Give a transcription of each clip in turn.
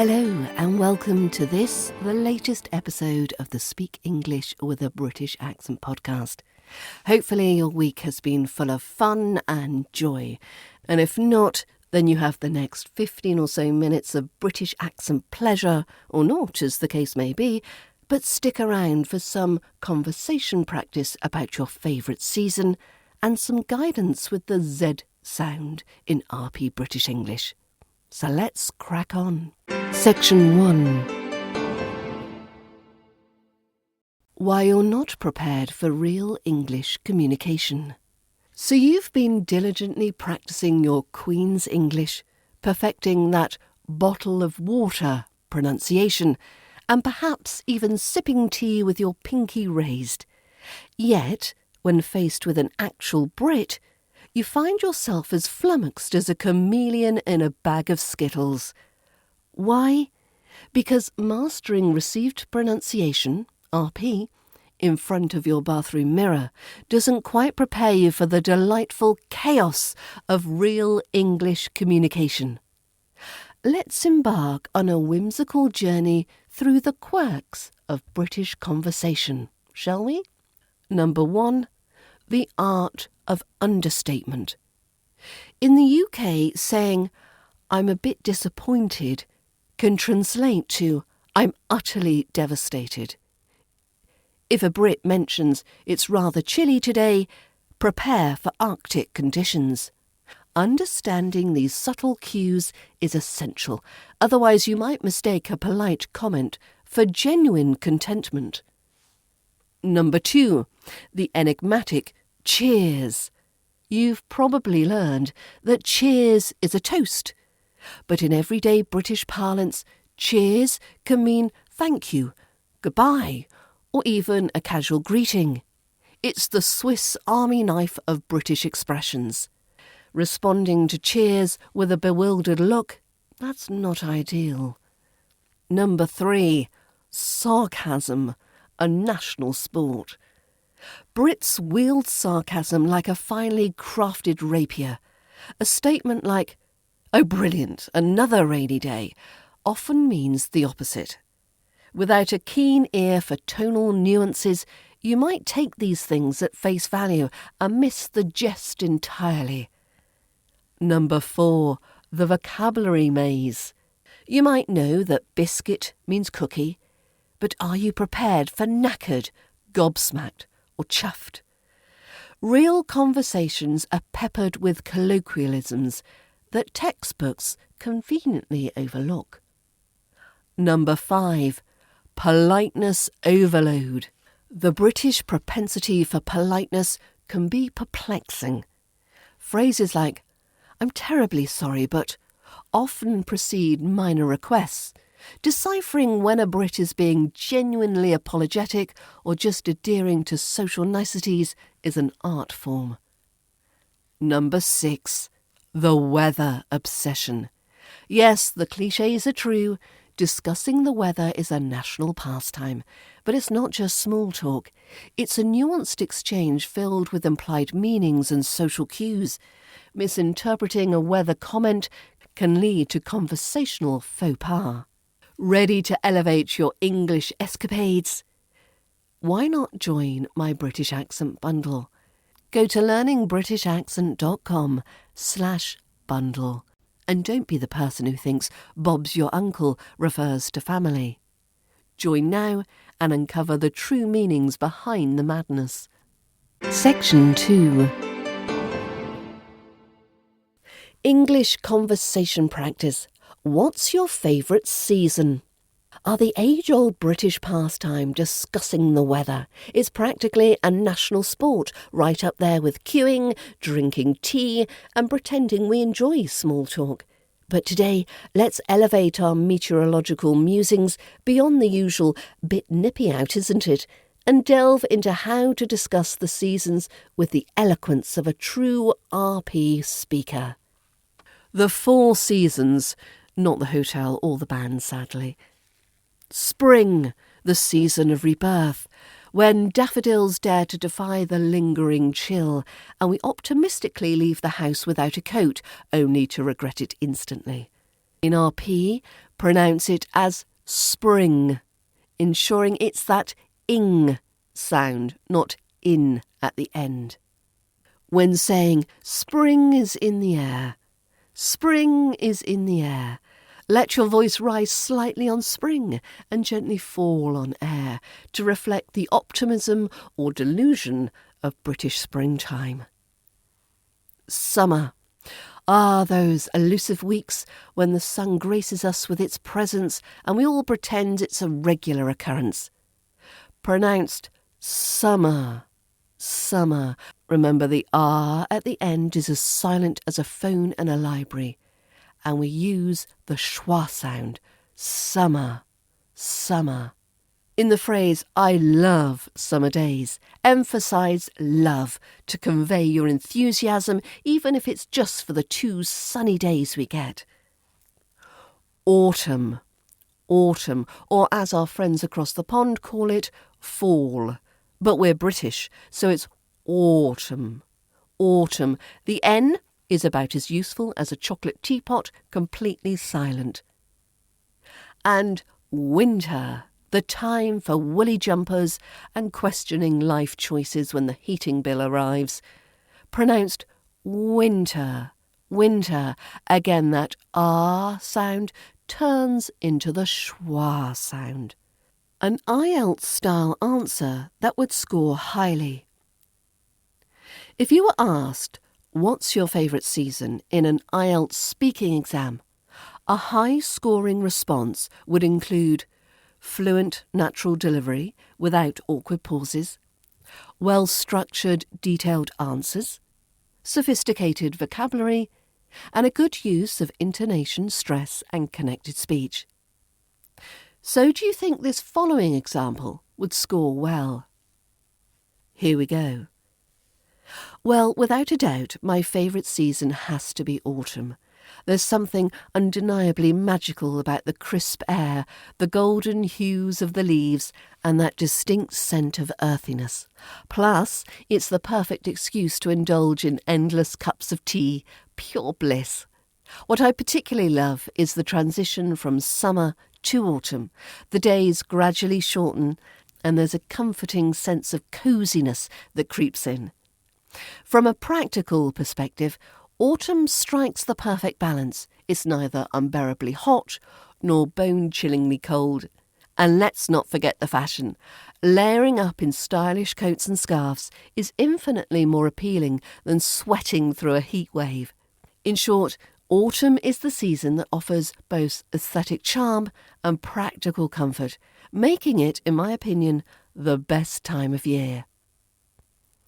Hello and welcome to this, the latest episode of the Speak English with a British Accent podcast. Hopefully your week has been full of fun and joy, and if not, then you have the next 15 or so minutes of British accent pleasure, or not, as the case may be, but stick around for some conversation practice about your favourite season and some guidance with the Z sound in RP British English. So let's crack on. Section 1. Why you're not prepared for real English communication. So you've been diligently practicing your Queen's English, perfecting that bottle of water pronunciation, and perhaps even sipping tea with your pinky raised. Yet, when faced with an actual Brit, you find yourself as flummoxed as a chameleon in a bag of Skittles. Why? Because mastering received pronunciation, RP, in front of your bathroom mirror doesn't quite prepare you for the delightful chaos of real English communication. Let's embark on a whimsical journey through the quirks of British conversation, shall we? Number 1. The art of understatement. In the UK, saying, "I'm a bit disappointed," can translate to, "I'm utterly devastated." If a Brit mentions, "It's rather chilly today," prepare for Arctic conditions. Understanding these subtle cues is essential, otherwise you might mistake a polite comment for genuine contentment. Number 2. The enigmatic cheers. You've probably learned that cheers is a toast, but in everyday British parlance, cheers can mean thank you, goodbye, or even a casual greeting. It's the Swiss Army knife of British expressions. Responding to cheers with a bewildered look, that's not ideal. Number 3. Sarcasm, a national sport. Brits wield sarcasm like a finely crafted rapier. A statement like, "Oh brilliant, another rainy day," often means the opposite. Without a keen ear for tonal nuances, you might take these things at face value and miss the jest entirely. Number 4. The vocabulary maze. You might know that biscuit means cookie, but are you prepared for knackered, gobsmacked, or chuffed? Real conversations are peppered with colloquialisms that textbooks conveniently overlook. Number 5. Politeness overload. The British propensity for politeness can be perplexing. Phrases like, "I'm terribly sorry, but," often precede minor requests. Deciphering when a Brit is being genuinely apologetic or just adhering to social niceties is an art form. Number 6. The weather obsession. Yes, the clichés are true. Discussing the weather is a national pastime, but it's not just small talk. It's a nuanced exchange filled with implied meanings and social cues. Misinterpreting a weather comment can lead to conversational faux pas. Ready to elevate your English escapades? Why not join my British Accent bundle? Go to learningbritishaccent.com/bundle. And don't be the person who thinks Bob's your uncle refers to family. Join now and uncover the true meanings behind the madness. Section 2. English conversation practice. What's your favourite season? Are the age-old British pastime discussing the weather? It's practically a national sport, right up there with queuing, drinking tea, and pretending we enjoy small talk. But today, let's elevate our meteorological musings beyond the usual "bit nippy out, isn't it?" and delve into how to discuss the seasons with the eloquence of a true RP speaker. The 4 seasons, not the hotel or the band, sadly. Spring, the season of rebirth, when daffodils dare to defy the lingering chill, and we optimistically leave the house without a coat, only to regret it instantly. In RP, Pronounce it as spring, ensuring it's that ing sound, not in at the end. When saying spring is in the air, spring is in the air, let your voice rise slightly on spring and gently fall on air to reflect the optimism or delusion of British springtime. Summer. Ah, those elusive weeks when the sun graces us with its presence and we all pretend it's a regular occurrence. Pronounced summer, summer. Remember, the R at the end is as silent as a phone in a library, and we use the schwa sound, summer, summer. In the phrase, I love summer days, emphasise love to convey your enthusiasm, even if it's just for the 2 sunny days we get. Autumn, autumn, or as our friends across the pond call it, fall. But we're British, so it's autumn, autumn. The N is about as useful as a chocolate teapot, completely silent. And winter. The time for woolly jumpers and questioning life choices when the heating bill arrives. Pronounced winter, winter. Again, that R sound turns into the schwa sound. An IELTS-style answer that would score highly. If you were asked, what's your favourite season in an IELTS speaking exam, a high-scoring response would include fluent natural delivery without awkward pauses, well-structured detailed answers, sophisticated vocabulary, and a good use of intonation, stress and connected speech. So do you think this following example would score well? Here we go. Well, without a doubt, my favourite season has to be autumn. There's something undeniably magical about the crisp air, the golden hues of the leaves, and that distinct scent of earthiness. Plus, it's the perfect excuse to indulge in endless cups of tea, pure bliss. What I particularly love is the transition from summer to autumn. The days gradually shorten, and there's a comforting sense of coziness that creeps in. From a practical perspective, autumn strikes the perfect balance. It's neither unbearably hot nor bone-chillingly cold. And let's not forget the fashion. Layering up in stylish coats and scarves is infinitely more appealing than sweating through a heat wave. In short, autumn is the season that offers both aesthetic charm and practical comfort, making it, in my opinion, the best time of year.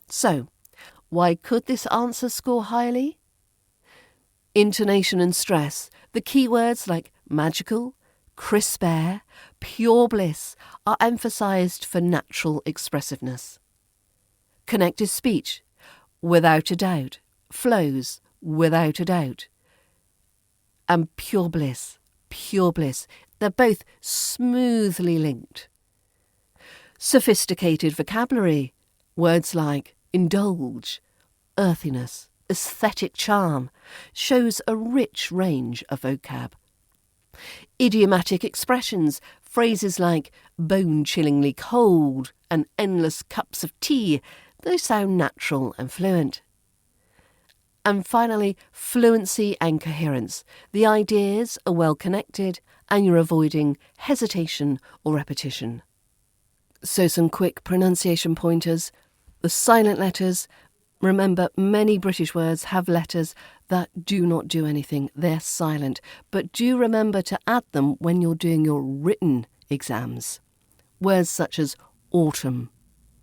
So, why could this answer score highly? Intonation and stress, the keywords like magical, crisp air, pure bliss are emphasised for natural expressiveness. Connected speech, without a doubt, flows, without a doubt. And pure bliss, they're both smoothly linked. Sophisticated vocabulary, words like indulge, earthiness, aesthetic charm, shows a rich range of vocab. Idiomatic expressions, phrases like bone-chillingly cold and endless cups of tea, they sound natural and fluent. And finally, fluency and coherence. The ideas are well connected and you're avoiding hesitation or repetition. So some quick pronunciation pointers. The silent letters. Remember, many British words have letters that do not do anything. They're silent. But do remember to add them when you're doing your written exams. Words such as autumn,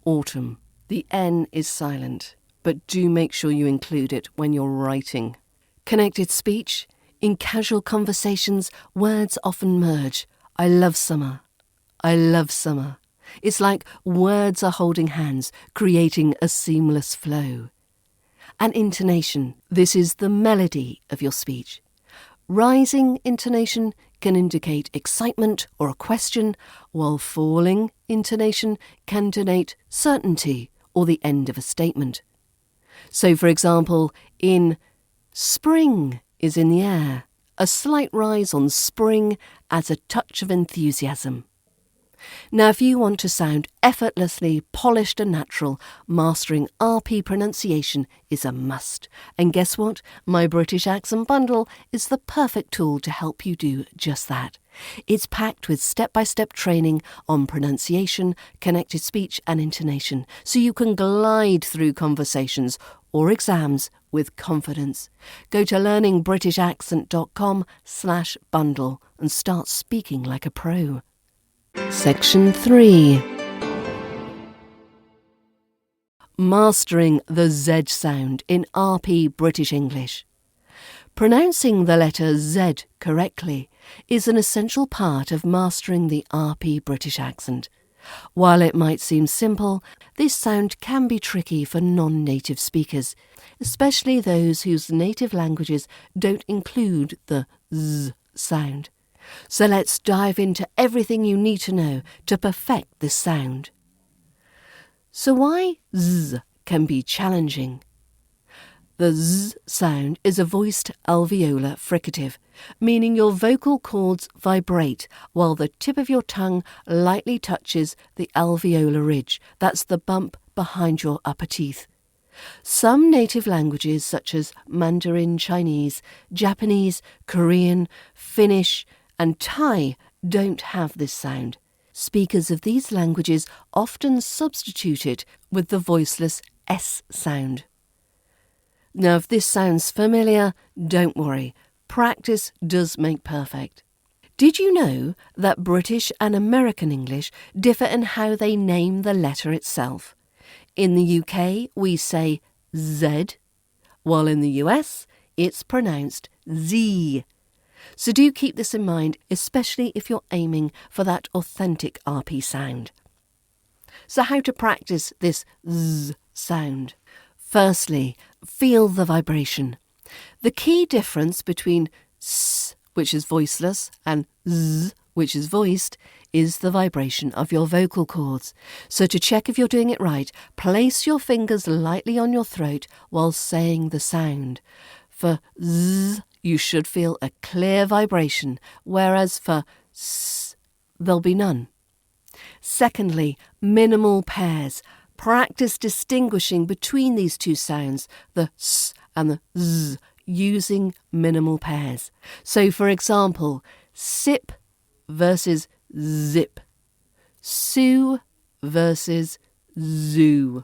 autumn. The N is silent, but do make sure you include it when you're writing. Connected speech. In casual conversations, words often merge. I love summer. I love summer. It's like words are holding hands, creating a seamless flow. And intonation. This is the melody of your speech. Rising intonation can indicate excitement or a question, while falling intonation can denote certainty or the end of a statement. So, for example, in spring is in the air, A slight rise on spring adds a touch of enthusiasm. Now, if you want to sound effortlessly polished and natural, mastering RP pronunciation is a must. And guess what? My British Accent Bundle is the perfect tool to help you do just that. It's packed with step-by-step training on pronunciation, connected speech and intonation, so you can glide through conversations or exams with confidence. Go to learningbritishaccent.com/bundle and start speaking like a pro. Section 3. Mastering the Z sound in RP British English. Pronouncing the letter Z correctly is an essential part of mastering the RP British accent. While it might seem simple, this sound can be tricky for non-native speakers, especially those whose native languages don't include the Z sound. So let's dive into everything you need to know to perfect this sound. So why Z can be challenging? The Z sound is a voiced alveolar fricative, meaning your vocal cords vibrate while the tip of your tongue lightly touches the alveolar ridge. That's the bump behind your upper teeth. Some native languages such as Mandarin Chinese, Japanese, Korean, Finnish, and Thai don't have this sound. Speakers of these languages often substitute it with the voiceless S sound. Now, if this sounds familiar, don't worry. Practice does make perfect. Did you know that British and American English differ in how they name the letter itself? In the UK, we say Z, while in the US, it's pronounced Z. So do keep this in mind, especially if you're aiming for that authentic RP sound. So how to practice this Z sound? Firstly, feel the vibration. The key difference between S, which is voiceless, and Z, which is voiced, is the vibration of your vocal cords. So to check if you're doing it right, place your fingers lightly on your throat while saying the sound. For Z, you should feel a clear vibration, whereas for S, there'll be none. Secondly, minimal pairs. Practice distinguishing between these two sounds, the S and the Z, using minimal pairs. So, for example, sip versus zip, sue versus zoo,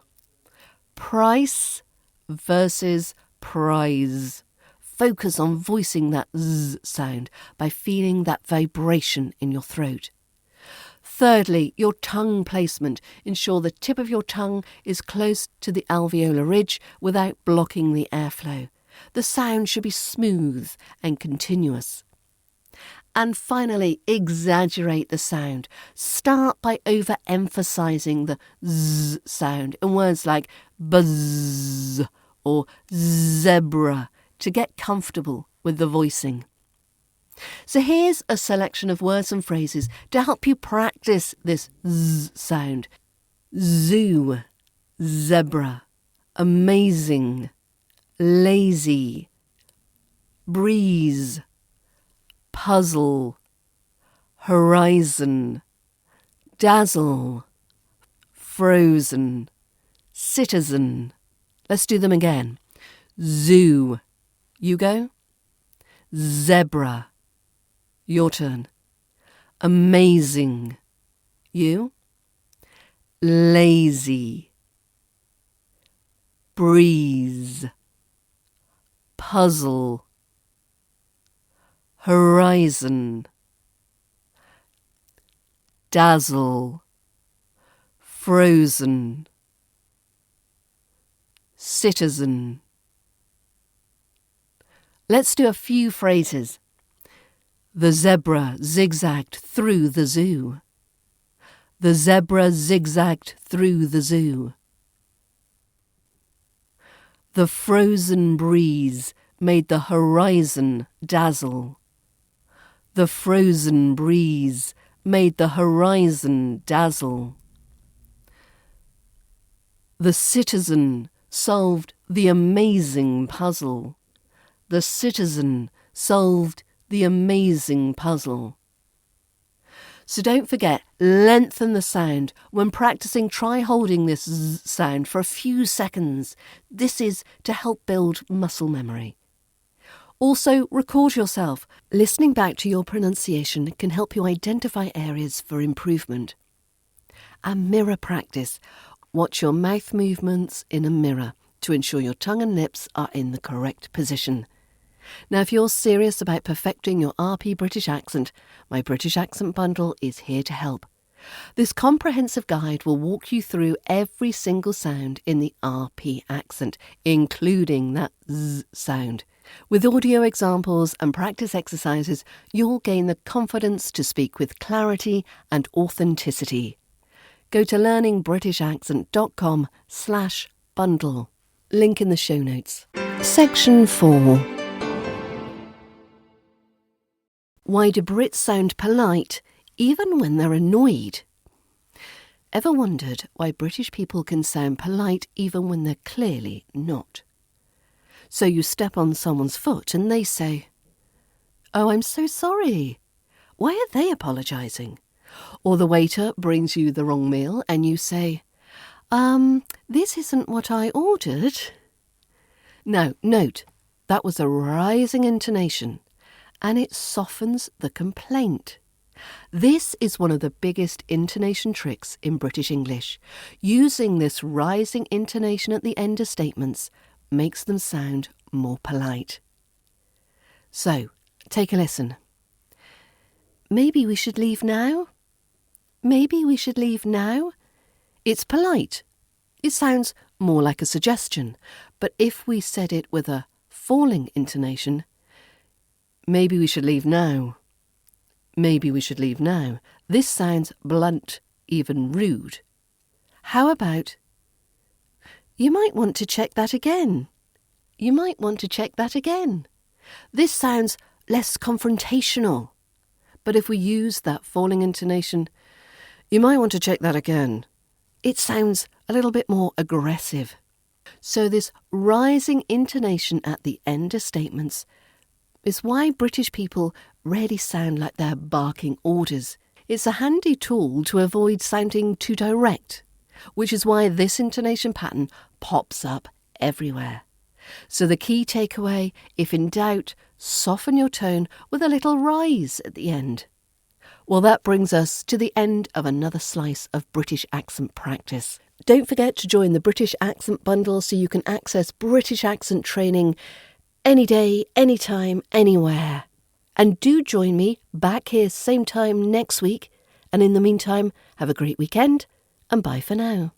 price versus prize. Focus on voicing that Z sound by feeling that vibration in your throat. Thirdly, your tongue placement. Ensure the tip of your tongue is close to the alveolar ridge without blocking the airflow. The sound should be smooth and continuous. And finally, exaggerate the sound. Start by overemphasizing the Z sound in words like buzz or zebra to get comfortable with the voicing. So here's a selection of words and phrases to help you practice this Z sound. Zoo, zebra, amazing, lazy, breeze, puzzle, horizon, dazzle, frozen, citizen. Let's do them again. Zoo. You go. Zebra. Your turn. Amazing. You. Lazy. Breeze. Puzzle. Horizon. Dazzle. Frozen. Citizen. Let's do a few phrases. The zebra zigzagged through the zoo. The zebra zigzagged through the zoo. The frozen breeze made the horizon dazzle. The frozen breeze made the horizon dazzle. The citizen solved the amazing puzzle. The citizen solved the amazing puzzle. So don't forget, lengthen the sound. When practicing, try holding this Z sound for a few seconds. This is to help build muscle memory. Also, record yourself. Listening back to your pronunciation can help you identify areas for improvement. And mirror practice. Watch your mouth movements in a mirror to ensure your tongue and lips are in the correct position. Now, if you're serious about perfecting your RP British accent, my British Accent Bundle is here to help. This comprehensive guide will walk you through every single sound in the RP accent, including that Z sound. With audio examples and practice exercises, you'll gain the confidence to speak with clarity and authenticity. Go to learningbritishaccent.com/bundle. Link in the show notes. Section 4. Why do Brits sound polite even when they're annoyed? Ever wondered why British people can sound polite even when they're clearly not? So you step on someone's foot and they say, "Oh, I'm so sorry." Why are they apologising? Or the waiter brings you the wrong meal and you say, "This isn't what I ordered." Now, note, that was a rising intonation, and it softens the complaint. This is one of the biggest intonation tricks in British English. Using this rising intonation at the end of statements makes them sound more polite. So, take a listen. Maybe we should leave now? Maybe we should leave now? It's polite. It sounds more like a suggestion, but if we said it with a falling intonation, maybe we should leave now. Maybe we should leave now. This sounds blunt, even rude. How about, you might want to check that again. You might want to check that again. This sounds less confrontational. But if we use that falling intonation, you might want to check that again, it sounds a little bit more aggressive. So this rising intonation at the end of statements is why British people rarely sound like they're barking orders. It's a handy tool to avoid sounding too direct, which is why this intonation pattern pops up everywhere. So the key takeaway, if in doubt, soften your tone with a little rise at the end. Well, that brings us to the end of another slice of British accent practice. Don't forget to join the British Accent Bundle so you can access British accent training any day, anytime, anywhere. And do join me back here same time next week. And in the meantime, have a great weekend and bye for now.